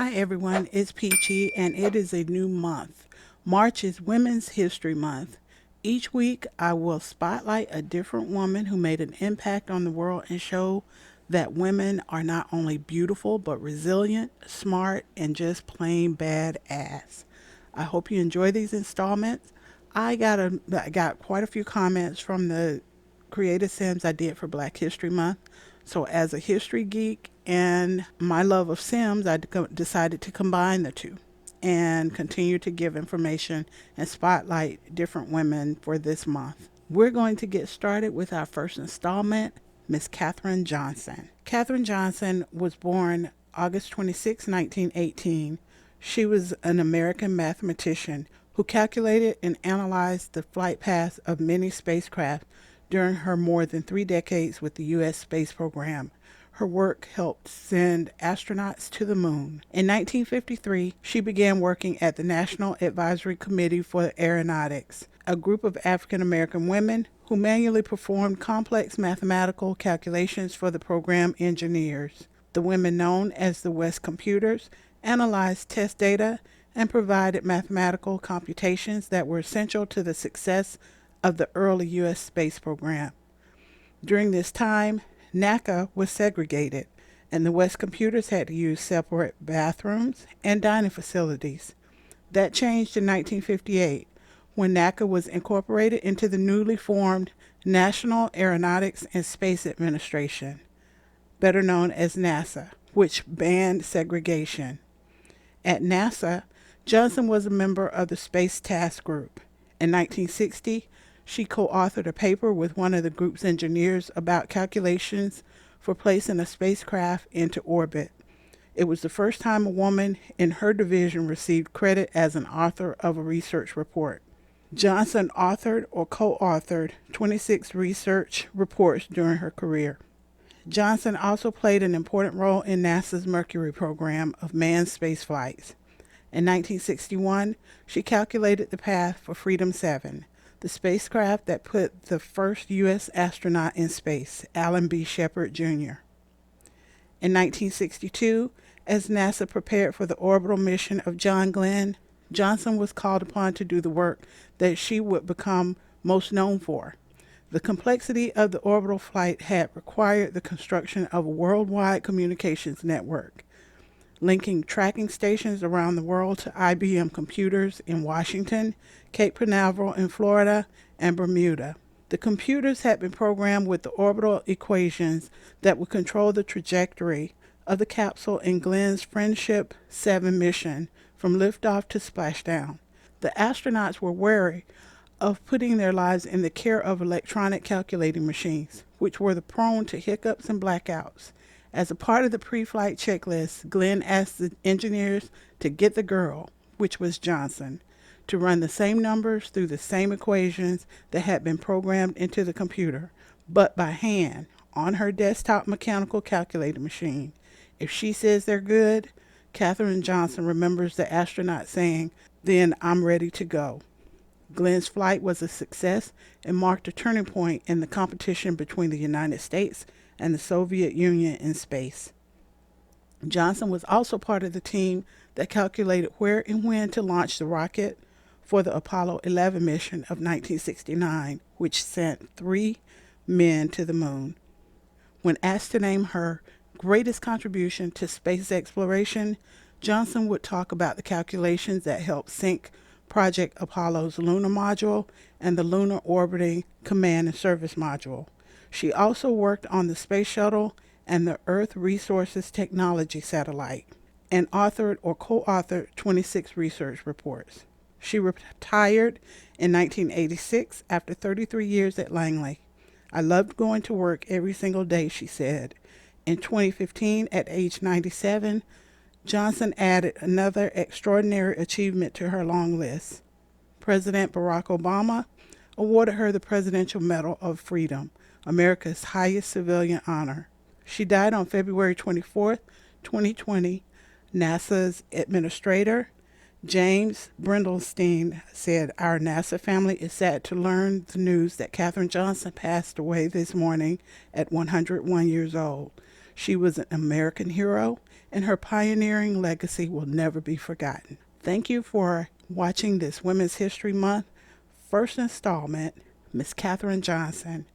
Hi everyone, it's Peachy and it is a new month. March is Women's History Month. Each week I will spotlight a different woman who made an impact on the world and show that women are not only beautiful but resilient, smart, and just plain badass. I hope you enjoy these installments. I got quite a few comments from the creative Sims I did for Black History Month. So, as a history geek and my love of Sims, decided to combine the two and continue to give information and spotlight different women for this month. We're going to get started with our first installment, Miss Katherine Johnson. Katherine Johnson was born August 26, 1918. She was an American mathematician who calculated and analyzed the flight paths of many spacecraft during her more than 3 decades with the U.S. space program. Her work helped send astronauts to the moon. In 1953, she began working at the National Advisory Committee for Aeronautics, a group of African American women who manually performed complex mathematical calculations for the program engineers. The women, known as the West Computers, analyzed test data and provided mathematical computations that were essential to the success of the early U.S. space program. During this time, NACA was segregated, and the West Computers had to use separate bathrooms and dining facilities. That changed in 1958 when NACA was incorporated into the newly formed National Aeronautics and Space Administration, better known as NASA, which banned segregation. At NASA, Johnson was a member of the Space Task Group. In 1960, she co-authored a paper with one of the group's engineers about calculations for placing a spacecraft into orbit. It was the first time a woman in her division received credit as an author of a research report. Johnson authored or co-authored 26 research reports during her career. Johnson also played an important role in NASA's Mercury program of manned space flights. In 1961, she calculated the path for Freedom 7, the spacecraft that put the first U.S. astronaut in space, Alan B. Shepard, Jr. In 1962, as NASA prepared for the orbital mission of John Glenn, Johnson was called upon to do the work that she would become most known for. The complexity of the orbital flight had required the construction of a worldwide communications network, linking tracking stations around the world to IBM computers in Washington, Cape Canaveral in Florida, and Bermuda. The computers had been programmed with the orbital equations that would control the trajectory of the capsule in Glenn's Friendship 7 mission from liftoff to splashdown. The astronauts were wary of putting their lives in the care of electronic calculating machines, which were prone to hiccups and blackouts. As a part of the pre-flight checklist, Glenn asked the engineers to get the girl, which was Johnson, to run the same numbers through the same equations that had been programmed into the computer, but by hand, on her desktop mechanical calculator machine. If she says they're good, Katherine Johnson remembers the astronaut saying, "Then I'm ready to go." Glenn's flight was a success and marked a turning point in the competition between the United States and the Soviet Union in space. Johnson was also part of the team that calculated where and when to launch the rocket for the Apollo 11 mission of 1969, which sent 3 men to the moon. When asked to name her greatest contribution to space exploration, Johnson would talk about the calculations that helped sink Project Apollo's lunar module and the Lunar Orbiting Command and Service module. She also worked on the space shuttle and the Earth Resources Technology satellite, and authored or co-authored 26 research reports. She retired in 1986 after 33 years at Langley. "I loved going to work every single day," she said. In 2015, at age 97, Johnson added another extraordinary achievement to her long list. President Barack Obama awarded her the Presidential Medal of Freedom, America's highest civilian honor. She died on February 24, 2020. NASA's administrator, James Brendelstein, said, "Our NASA family is sad to learn the news that Katherine Johnson passed away this morning at 101 years old. She was an American hero, and her pioneering legacy will never be forgotten. Thank you for watching this Women's History Month first installment, Miss Katherine Johnson.